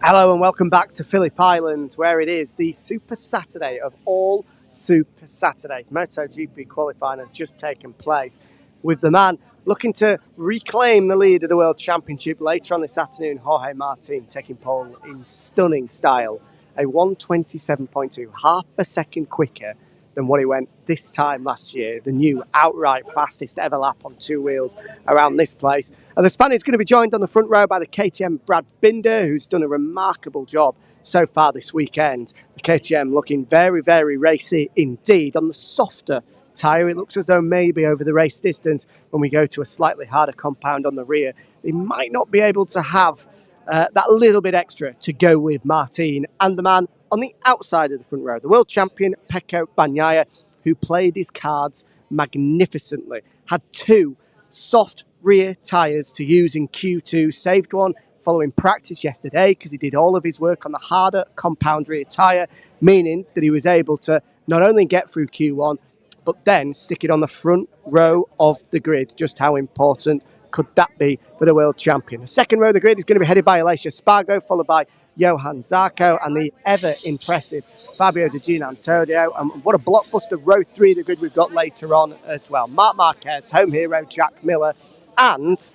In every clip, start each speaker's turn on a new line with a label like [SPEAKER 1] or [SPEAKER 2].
[SPEAKER 1] Hello and welcome back to Phillip Island, where it is the Super Saturday of all Super Saturdays. MotoGP qualifying has just taken place, with the man looking to reclaim the lead of the World Championship later on this afternoon, Jorge Martin, taking pole in stunning style. A 1:27.2, half a second quicker than what he went this time last year. The new outright fastest ever lap on two wheels around this place. And the Spaniard's going to be joined on the front row by the KTM Brad Binder, who's done a remarkable job so far this weekend. The KTM looking very, very racy indeed. On the softer tyre, it looks as though maybe over the race distance, when we go to a slightly harder compound on the rear, they might not be able to have that little bit extra to go with Martin and the man on the outside of the front row, the world champion Pecco Bagnaia, who played his cards magnificently. Had two soft rear tyres to use in Q2, saved one following practice yesterday because he did all of his work on the harder compound rear tyre, meaning that he was able to not only get through Q1, but then stick it on the front row of the grid. Just how important could that be for the world champion? The second row of the grid is going to be headed by Alessio Spargo, followed by Johan Zarco and the ever-impressive Fabio Di Gianantonio. And what a blockbuster row 3 of the grid we've got later on as well. Marc Marquez, home hero Jack Miller, and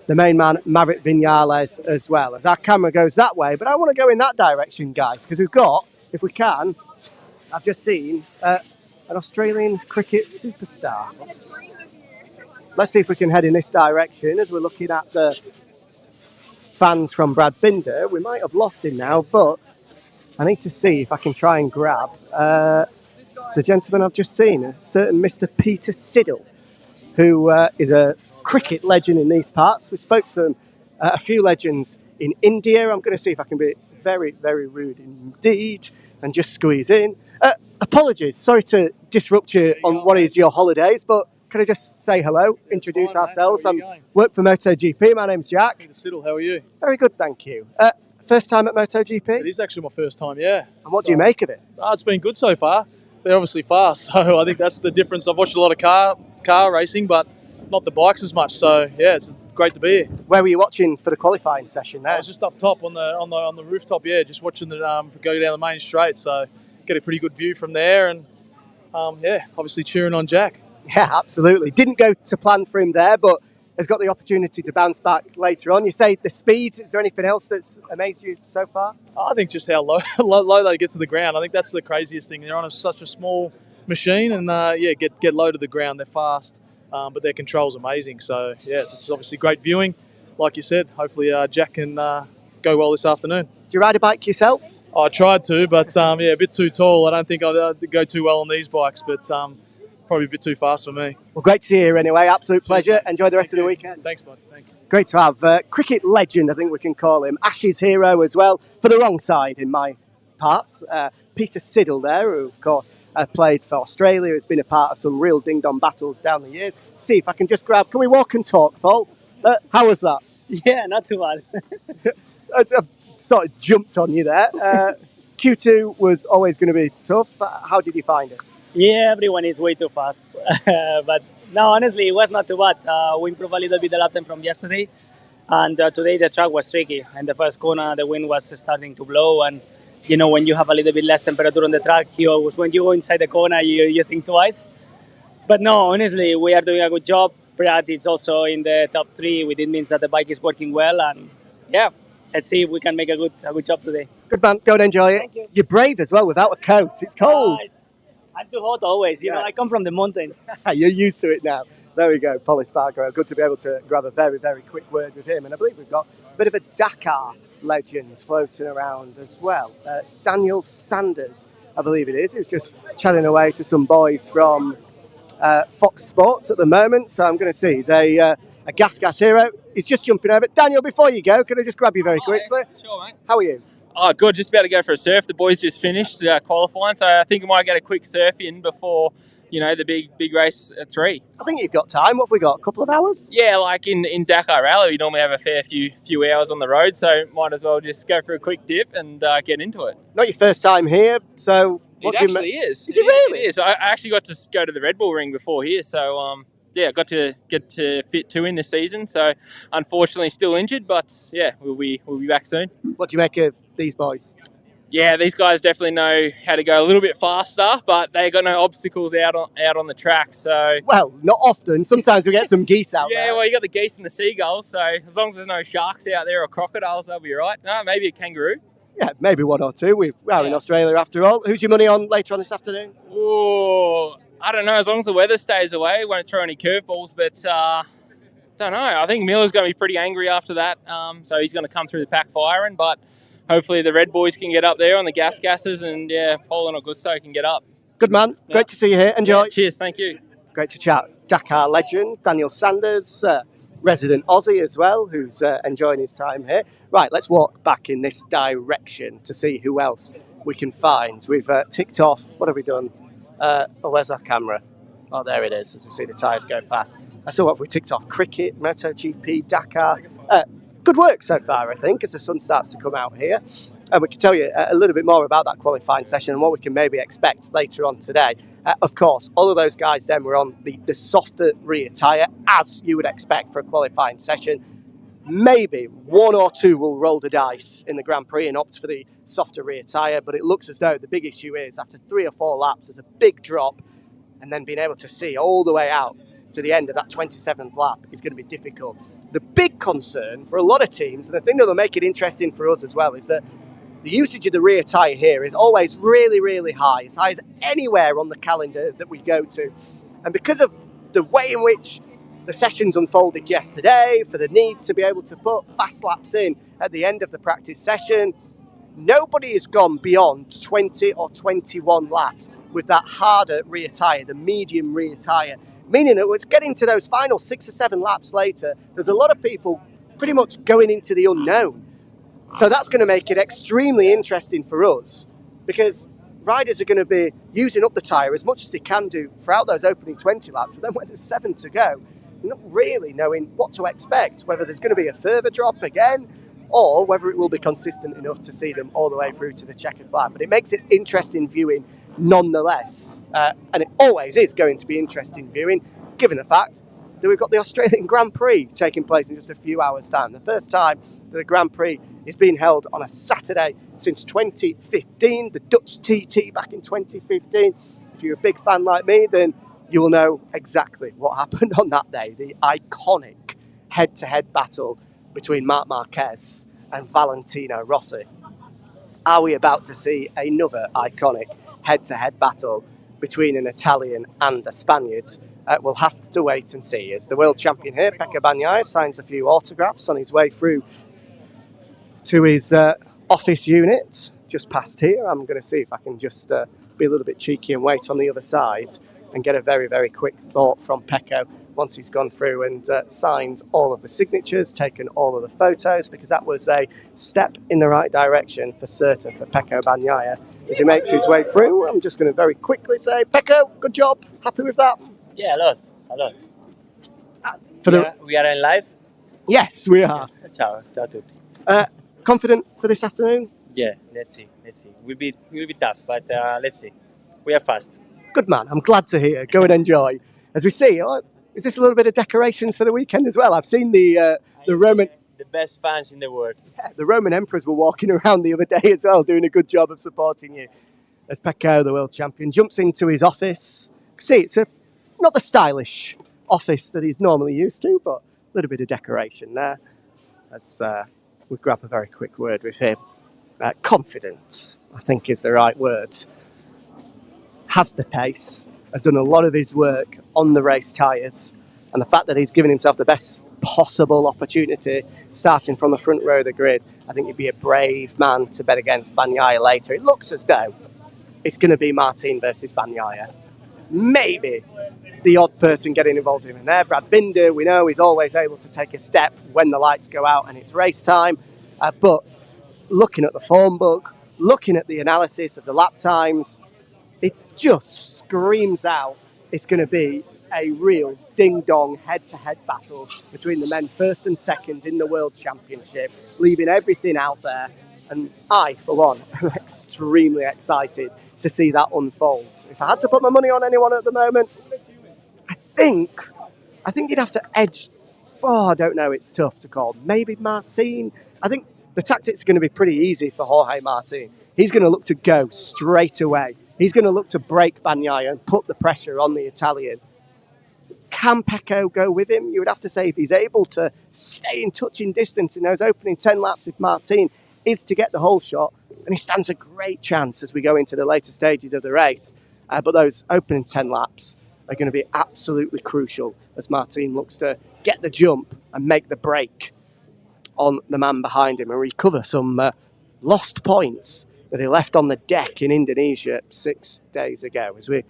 [SPEAKER 1] the main man Maverick Vinales as well. As our camera goes that way, but I want to go in that direction, guys, because we've got, if we can, I've just seen an Australian cricket superstar. Let's see if we can head in this direction as we're looking at the fans from Brad Binder. We might have lost him now, but I need to see if I can try and grab the gentleman I've just seen, a certain Mr. Peter Siddle, who is a cricket legend in these parts. We spoke to a few legends in India. I'm going to see if I can be very, very rude indeed and just squeeze in. Apologies, sorry to disrupt you on what is your holidays, but can I just say hello, introduce ourselves? I work for MotoGP. My name's Jack.
[SPEAKER 2] Peter Siddle, how are you?
[SPEAKER 1] Very good, thank you. First time at MotoGP?
[SPEAKER 2] It is actually my first time, yeah.
[SPEAKER 1] And what do you make of it?
[SPEAKER 2] It's been good so far. They're obviously fast, so I think that's the difference. I've watched a lot of car racing, but not the bikes as much. So yeah, it's great to be here.
[SPEAKER 1] Where were you watching for the qualifying session there?
[SPEAKER 2] I was just up top on the rooftop, yeah, just watching the go down the main straight. So get a pretty good view from there, and yeah, obviously cheering on Jack.
[SPEAKER 1] Yeah, absolutely. Didn't go to plan for him there, but has got the opportunity to bounce back later on. You say the speed. Is there anything else that's amazed you so far?
[SPEAKER 2] I think just how low they get to the ground. I think that's the craziest thing. They're on such a small machine, and yeah, get low to the ground. They're fast, but their control's amazing. So yeah, it's obviously great viewing. Like you said, hopefully Jack can go well this afternoon.
[SPEAKER 1] Do you ride a bike yourself?
[SPEAKER 2] I tried to, but yeah, a bit too tall. I don't think I'd go too well on these bikes, but probably a bit too fast for me.
[SPEAKER 1] Well, great to see you here anyway. Absolute pleasure. Enjoy the rest of the weekend.
[SPEAKER 2] Thanks, bud. Thank you.
[SPEAKER 1] Great to have cricket legend, I think we can call him. Ashes hero as well, for the wrong side in my part. Peter Siddle there, who, of course, played for Australia, has been a part of some real ding-dong battles down the years. See if I can just grab... Can we walk and talk, Paul? How was that?
[SPEAKER 3] Yeah, not too bad.
[SPEAKER 1] I've sort of jumped on you there. Q2 was always going to be tough. How did you find it?
[SPEAKER 3] Yeah, everyone is way too fast. But no, honestly, it was not too bad. We improved a little bit the lap time from yesterday. And today the track was tricky. In the first corner, the wind was starting to blow. And, you know, when you have a little bit less temperature on the track, when you go inside the corner, you think twice. But no, honestly, we are doing a good job. Brad is also in the top 3, which means that the bike is working well. And, yeah, let's see if we can make a good job today.
[SPEAKER 1] Good man. Go and enjoy it.
[SPEAKER 3] Thank you.
[SPEAKER 1] You're brave as well without a coat. It's cold.
[SPEAKER 3] I'm too hot always. You know, I come from the mountains.
[SPEAKER 1] You're used to it now. There we go, Polly Spargo. Good to be able to grab a very, very quick word with him. And I believe we've got a bit of a Dakar legend floating around as well. Daniel Sanders, I believe it is, who's just chatting away to some boys from Fox Sports at the moment. So I'm going to see. He's a gas hero. He's just jumping over. Daniel, before you go, can I just grab you very quickly?
[SPEAKER 4] Sure, mate.
[SPEAKER 1] How are you?
[SPEAKER 4] Oh, good. Just about to go for a surf. The boys just finished qualifying, so I think I might get a quick surf in before, the big race at 3.
[SPEAKER 1] I think you've got time. What have we got? A couple of hours?
[SPEAKER 4] Yeah, like in Dakar Rally, we normally have a fair few hours on the road, so might as well just go for a quick dip and get into it.
[SPEAKER 1] Not your first time here, so
[SPEAKER 4] It actually is.
[SPEAKER 1] Is it really?
[SPEAKER 4] It is. I actually got to go to the Red Bull Ring before here, so I got to get to fit 2 in this season. So unfortunately, still injured, but yeah, we'll be back soon.
[SPEAKER 1] What do you make of these boys?
[SPEAKER 4] Yeah, these guys definitely know how to go a little bit faster, but they got no obstacles out on the track. So
[SPEAKER 1] well, not often. Sometimes we get some geese out there.
[SPEAKER 4] Yeah, well, you got the geese and the seagulls. So as long as there's no sharks out there or crocodiles, they'll be all right. No, maybe a kangaroo.
[SPEAKER 1] Yeah, maybe 1 or 2. We are in Australia after all. Who's your money on later on this afternoon?
[SPEAKER 4] Oh, I don't know. As long as the weather stays away, won't throw any curveballs. But don't know. I think Miller's going to be pretty angry after that. So he's going to come through the pack firing. But hopefully the Red Boys can get up there on the gases, and Paul and Augusto can get up.
[SPEAKER 1] Good man. Yeah. Great to see you here. Enjoy.
[SPEAKER 4] Yeah, cheers. Thank you.
[SPEAKER 1] Great to chat. Dakar legend Daniel Sanders, resident Aussie as well, who's enjoying his time here. Right, let's walk back in this direction to see who else we can find. We've ticked off. What have we done? Where's our camera? Oh, there it is, as we see the tyres go past. So what have we ticked off? Cricket, MotoGP, Dakar. Good work so far, I think, as the sun starts to come out here. And we can tell you a little bit more about that qualifying session and what we can maybe expect later on today. Of course, all of those guys then were on the softer rear tyre, as you would expect for a qualifying session. Maybe 1 or 2 will roll the dice in the Grand Prix and opt for the softer rear tyre, but it looks as though the big issue is after 3 or 4 laps, there's a big drop, and then being able to see all the way out to the end of that 27th lap is going to be difficult. The big concern for a lot of teams, and the thing that will make it interesting for us as well, is that the usage of the rear tyre here is always really, really high, as high as anywhere on the calendar that we go to. And because of the way in which the sessions unfolded yesterday, for the need to be able to put fast laps in at the end of the practice session, nobody has gone beyond 20 or 21 laps with that harder rear tyre, the medium rear tyre, meaning that it's getting to those final 6 or 7 laps later, there's a lot of people pretty much going into the unknown. So that's going to make it extremely interesting for us, because riders are going to be using up the tyre as much as they can do throughout those opening 20 laps, but then when there's 7 to go, you're not really knowing what to expect, whether there's going to be a further drop again, or whether it will be consistent enough to see them all the way through to the checkered flag. But it makes it interesting viewing nonetheless, and it always is going to be interesting viewing, given the fact that we've got the Australian Grand Prix taking place in just a few hours' time. The first time that the Grand Prix is being held on a Saturday since 2015, the Dutch TT back in 2015. If you're a big fan like me, then you will know exactly what happened on that day, the iconic head-to-head battle between Marc Marquez and Valentino Rossi. Are we about to see another iconic head-to-head battle between an Italian and a Spaniard? We'll have to wait and see. As the world champion here, Pecco Bagnaia, signs a few autographs on his way through to his office unit just past here. I'm going to see if I can just be a little bit cheeky and wait on the other side and get a very, very quick thought from Pecco once he's gone through and signed all of the signatures, taken all of the photos, because that was a step in the right direction for certain for Pecco Bagnaia as he makes his way through. I'm just going to very quickly say, Pecco, good job. Happy with that?
[SPEAKER 5] Yeah, a lot. We are in live?
[SPEAKER 1] Yes, we are.
[SPEAKER 5] Ciao a tutti.
[SPEAKER 1] Confident for this afternoon?
[SPEAKER 5] Yeah, let's see. Will be tough, but let's see. We are fast.
[SPEAKER 1] Good man. I'm glad to hear. Go and enjoy. As we see, is this a little bit of decorations for the weekend as well? I've seen the Roman...
[SPEAKER 5] The best fans in the world.
[SPEAKER 1] Yeah, the Roman emperors were walking around the other day as well, doing a good job of supporting you. As Pecco, the world champion, jumps into his office. See, it's not the stylish office that he's normally used to, but a little bit of decoration there. As we grab a very quick word with him. Confidence, I think, is the right word. Has the pace, has done a lot of his work on the race tyres, and the fact that he's given himself the best possible opportunity starting from the front row of the grid, I think he'd be a brave man to bet against Bagnaia later. It looks as though it's going to be Martin versus Bagnaia. Maybe the odd person getting involved in there. Brad Binder, we know, is always able to take a step when the lights go out and it's race time, but looking at the form book, looking at the analysis of the lap times, it just screams out it's going to be a real ding-dong head-to-head battle between the men first and second in the World Championship, leaving everything out there. And I, for one, am extremely excited to see that unfold. If I had to put my money on anyone at the moment, I think you'd have to edge. Oh, I don't know. It's tough to call. Maybe Martin. I think the tactics are going to be pretty easy for Jorge Martin. He's going to look to go straight away. He's going to look to break Bagnaia and put the pressure on the Italian. Can Pecco go with him? You would have to say if he's able to stay in touching distance in those opening 10 laps, if Martin is to get the whole shot, then he stands a great chance as we go into the later stages of the race. But those opening 10 laps are going to be absolutely crucial as Martin looks to get the jump and make the break on the man behind him and recover some lost points that he left on the deck in Indonesia 6 days ago. As we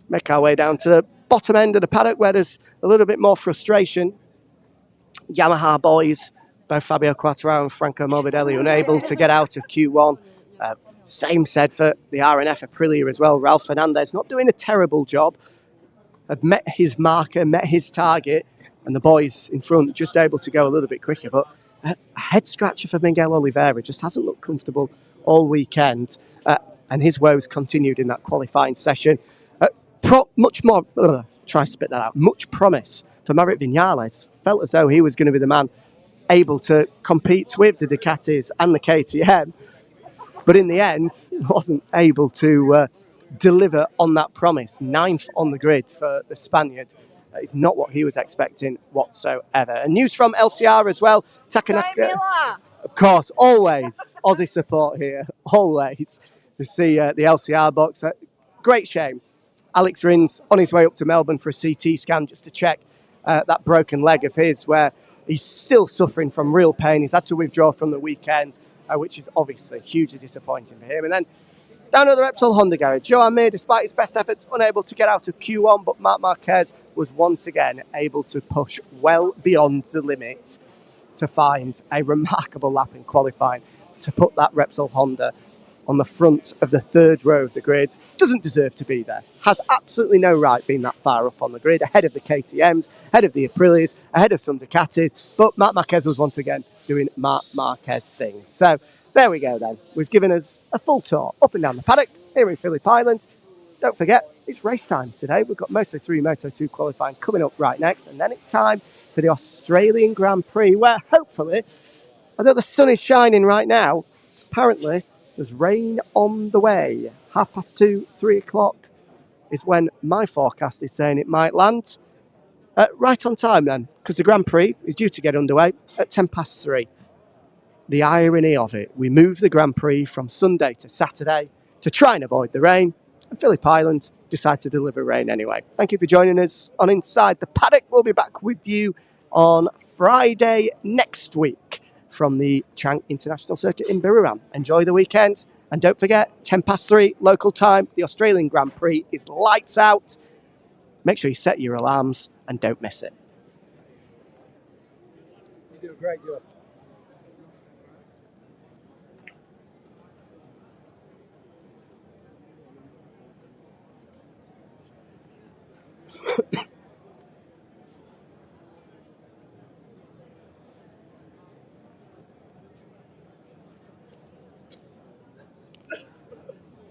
[SPEAKER 1] make our way down to the bottom end of the paddock where there's a little bit more frustration. Yamaha boys, both Fabio Quartararo and Franco Morbidelli, unable to get out of Q1. Same said for the RNF Aprilia as well. Ralph Fernandez not doing a terrible job. Had met his marker, met his target, and the boys in front just able to go a little bit quicker. But a head scratcher for Miguel Oliveira, just hasn't looked comfortable all weekend. And his woes continued in that qualifying session. Much promise for Maverick Vinales. Felt as though he was going to be the man able to compete with the Ducatis and the KTM. But in the end, wasn't able to deliver on that promise. 9th on the grid for the Spaniard. It's not what he was expecting whatsoever. And news from LCR as well. Takanaka, of course, always Aussie support here. Always to see the LCR box. Great shame. Alex Rins on his way up to Melbourne for a CT scan just to check that broken leg of his, where he's still suffering from real pain. He's had to withdraw from the weekend, which is obviously hugely disappointing for him. And then down at the Repsol Honda garage, Joan Mir, despite his best efforts, unable to get out of Q1, but Marc Marquez was once again able to push well beyond the limit to find a remarkable lap in qualifying to put that Repsol Honda on the front of the third row of the grid. Doesn't deserve to be there. Has absolutely no right being that far up on the grid, ahead of the KTMs, ahead of the Aprilias, ahead of some Ducatis. But Marc Marquez was once again doing Marc Marquez things. So there we go then. We've given us a full tour up and down the paddock here in Phillip Island. Don't forget, it's race time today. We've got Moto3, Moto2 qualifying coming up right next. And then it's time for the Australian Grand Prix, where hopefully, although the sun is shining right now, apparently there's rain on the way. 2:30, 3 o'clock is when my forecast is saying it might land. Right on time then, because the Grand Prix is due to get underway at 3:10. The irony of it, we move the Grand Prix from Sunday to Saturday to try and avoid the rain, and Phillip Island decide to deliver rain anyway. Thank you for joining us on Inside the Paddock. We'll be back with you on Friday next week from the Chang International Circuit in Buriram. Enjoy the weekend, and don't forget, 3:10 local time, the Australian Grand Prix is lights out. Make sure you set your alarms and don't miss it.
[SPEAKER 6] You do a great job.